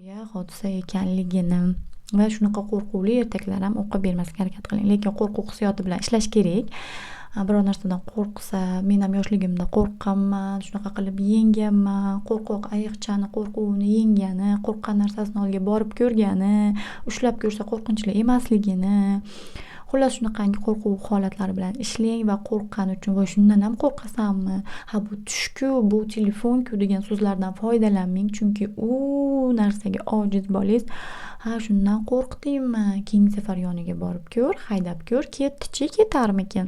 Hodisa ekanligini va shunaqa qo'rquvli ertaklar ham o'qib bermaslikka harakat qiling. Lekin qo'rquv hissiyoti bilan ishlash kerak. Biror narsadan qo'rqsa, men ham yoshligimda qo'rqqanman, shunaqa qilib yengganman, qo'rqoq ayiqchani qo'rquvini yengani, qo'rqqan narsasini oldiga borib ko'rgani, ushlab ko'rsa qo'rqinchli emasligini. Xullas shunaqangi qo'rquv holatlari bilan ishlang va qo'rqqani uchun "Voy, shundan ham qo'rqasanmi? Ha, bu tushku, bu telefonku" degan so'zlardan foydalanmang, chunki u narsaga ojiz bolangiz "Ha, shundan qo'rqdingmi? Keyingi safar yoniga borib ko'r, haydab ko'r, ketdi-chi, ketarmikin?"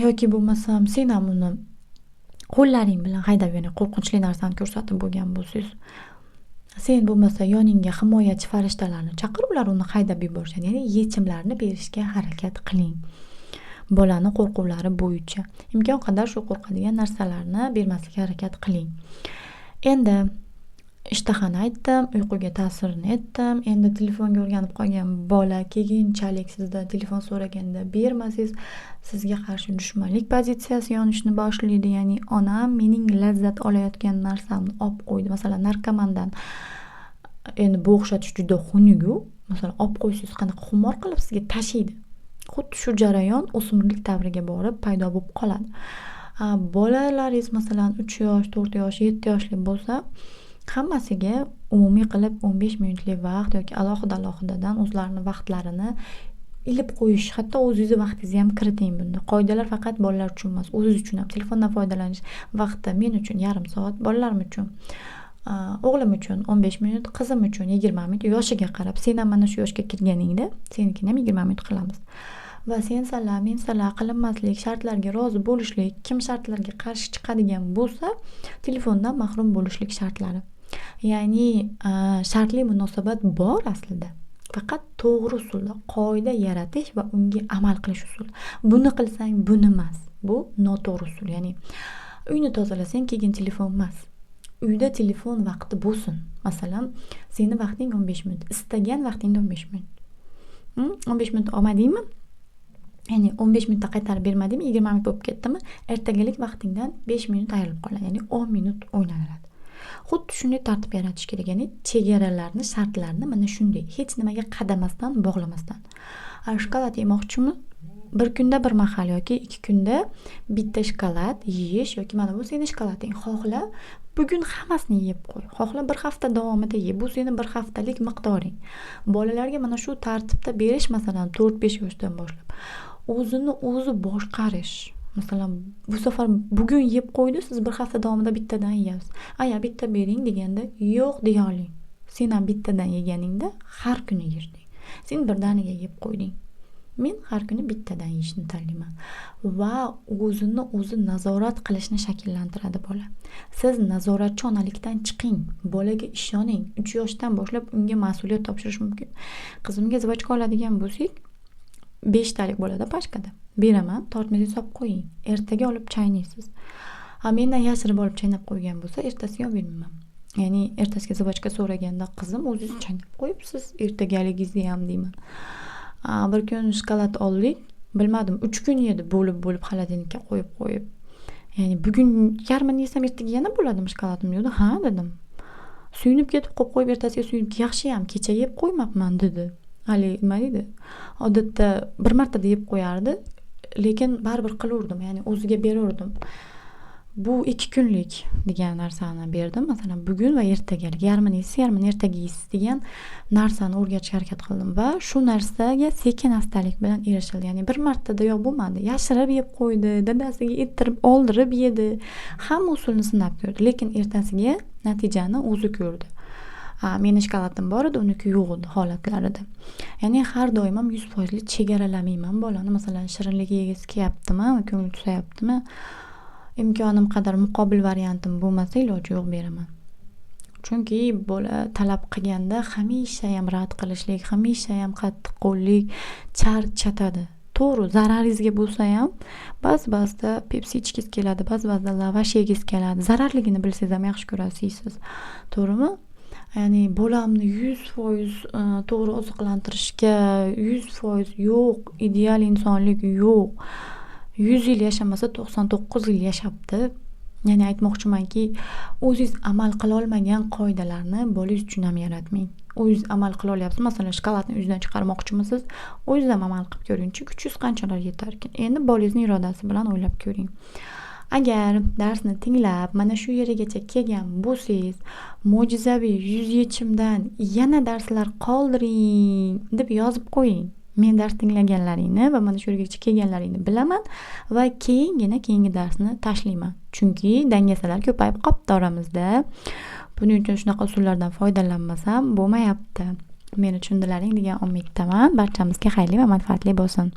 Yoki bo'lmasam sen ham uni qo'llaring bilan haydab, ya'ni qo'rqinchli narsani ko'rsatib bo'lgan bo'lsangiz, sen bo'lmasa yoningga himoyachi farishtalarni chaqir, ular uni haydab yuborishadi. Ya'ni yechimlarni berishga harakat qiling. Bolani qo'rquvlari bo'yicha imkon qadar shu qo'rqadigan narsalarni bermaslikka harakat qiling. Endi ishtahani aytdim, uyquga ta'sirini aytdim. Endi telefonga o'rganib qolgan bola keyinchalik sizdan telefon so'raganda bermasangiz, sizga qarshi dushmanlik pozitsiyasi yonishni boshlaydi. Ya'ni onam mening lazzat olayotgan narsamni olib qo'ydi. Masalan, narkomandan endi bu o'xshatish juda xunuk-ku. Masalan, olib qo'ysangiz qanaqa xumor qilib sizga tashiydi. Xuddi shu jarayon o'smirlik davriga borib paydo bo'lib qoladi. Bolalaringiz masalan 3 yosh, 4 yosh, 7 yoshli bo'lsa, hammasiga umumiy qilib 15 minutlik vaqt yoki alohida-alohidadan o'zlarini vaqtlarini ilib qo'yish, hatto o'zingizni vaqtingizni ham kiriting bunda. Qoidalar faqat bolalar uchun emas, o'zingiz uchun ham. Telefondan foydalanish vaqti men uchun yarim soat, bolalarim uchun, o'g'lim uchun 15 minut, qizim uchun 20 minut, yoshiga qarab. Sen ham mana shu yoshga kirganingda, senikini ham 20 minut qilamiz. Va sensalar, mensalar qilinmaslik, shartlarga rozi bo'lishlik, kim shartlarga qarshi chiqadigan bo'lsa, telefondan mahrum bo'lishlik shartlari. Ya'ni shartli munosabat bor aslida. Faqat to'g'ri usulda qoida yaratish va unga amal qilish usuli. Buni qilsang buni emas. Bu noto'g'ri usul. Ya'ni uyni tozalasang keyin telefon emas. Uyda telefon vaqti bo'lsin. Masalan, seni vaqting 15 minut, istagan vaqtingda 15 minut. 15 minut olmadingmi? Ya'ni 15 minutda qaytarib bermadingmi? 20 minut bo'lib ketdimi? Ertagalik vaqtingdan 5 minut ayrilib qoladi. Ya'ni 10 minut o'ynaladi. Xuddi shunday tartib yaratish kerak. Ya'ni chegaralarni, shartlarni mana shunday, hech nimaga qadamasdan, bog'lamasdan. Shokolad yemoqchimi? Bir kunda bir mahal yoki 2 kunda bitta shokolad yeyish yoki mana bu sening shokolading. Xohla bugun hammasini yeb qo'y. Xohla bir hafta davomida ye. Bu sening bir haftalik miqdoring. Bolalarga mana shu tartibda berish, masalan 4-5 yoshdan boshlab. O'zini o'zi boshqarish. Masalan, bu safar bugun yeb qo'ydi, siz bir hafta davomida bittadan yeyasiz. Aya bitta bering deganda, yo'q deya oling. Sen ham bittadan yeganingda har kuni yerding. Sen birdaniga yeb qo'yding. Men har kuni bittadan yeyishni tanlayman. Va o'zini o'zi nazorat qilishni shakllantiradi bola. Siz nazoratchi onalikdan chiqing. Bolaga ishoning. 3 yoshdan boshlab unga mas'uliyat topshirish mumkin. Qizimga zavochka oladigan bo'lsak, 5 talik bo'ladi pashkada. Beraman, tortmaga solib qo'ying. Ertaga olib chaynaysiz. Mendan yashirib olib chaynab qo'ygan bo'lsa, ertasiga olib bermayman. Ya'ni ertasiga zavochka so'raganda qizim o'zingiz chaynab qo'yibsiz, ertagaligingizni ham deyman. Bir kun shokolad oldik, bilmadim 3 kun yedi bo'lib xolodilnikka qo'yib. Ya'ni bugun yarmini yesam ertaga yana bo'ladimi shokoladim dedi. Ha dedim. Suyunib ketib qo'yib ertasiga suyunib, yaxshi ham kecha yeb qo'ymabman dedi. Hali nima deydi? Odatda bir martada yeb qo'yardi, lekin baribir qilurdim, ya'ni o'ziga berurdim. Bu 2 kunlik degan narsani berdim. Masalan, bugun va ertagalik yarmini yeysiz, yarmini ertaga yeysiz degan narsani o'rgatishga harakat qildim va shu narsaga sekin astalik bilan erishildi. Ya'ni bir martada yo'q bo'lmadi. Yashirib yeb qo'ydi, dadasiga ettirib, oldirib yedi. Hamma usulni sinab ko'rdi, lekin ertasiga natijani o'zi ko'rdi. Meni shokoladim bor edi, uniki yo'q edi holatlarida. Ya'ni har doim ham 100% chegaralamayman bolani. Masalan, shirinlik yegisi kelyaptimi, ko'ngli tusayaptimi? Imkonim qadar muqobil variantim bo'lmasa, iloji yo'q beraman. Chunki bola talab qilganda hamisha ham rad qilishlik, hamisha ham qattiq qo'llik charchatadi. To'g'ri, zararingizga bo'lsa ham ba'zi-ba'zida Pepsi ichkiz keladi, ba'zi-ba'zida lavash yegiz keladi. Zararligini bilsangiz ham yaxshi ko'rasiz. To'g'rimi? Ya'ni bolamni 100% to'g'ri oziqlantirishga 100% yo'q, ideal insonlik yo'q. 100 yil yashamasa 99 yil yashabdi. Ya'ni aytmoqchimanki, o'zingiz amal qilolmagan qoidalarni bolangiz uchun ham yaratmang. O'zingiz amal qilolyapsiz, masalan, shokoladni o'zidan chiqarmoqchimisiz, o'zingiz ham amal qilib ko'ring-chi, kuchingiz qanchalar yetarkin. Endi bolangizning irodasi bilan o'ylab ko'ring. Agar darsni tinglab, mana shu yerigacha kelgan bo'lsangiz, mo'jizaviy yuz yechimdan yana darslar qoldiring deb yozib qo'ying. Men dars tinglaganlaringni va mana shu yergacha kelganlaringni bilaman va keyingi darsni tashlayman. Chunki dangasalar ko'payib qopti oramizda. Buning uchun shunaqa usullardan foydalanmasam bo'lmayapti. Meni tushundilaring degan umiddaman. Barchamizga xayrli va manfaatli bo'lsin.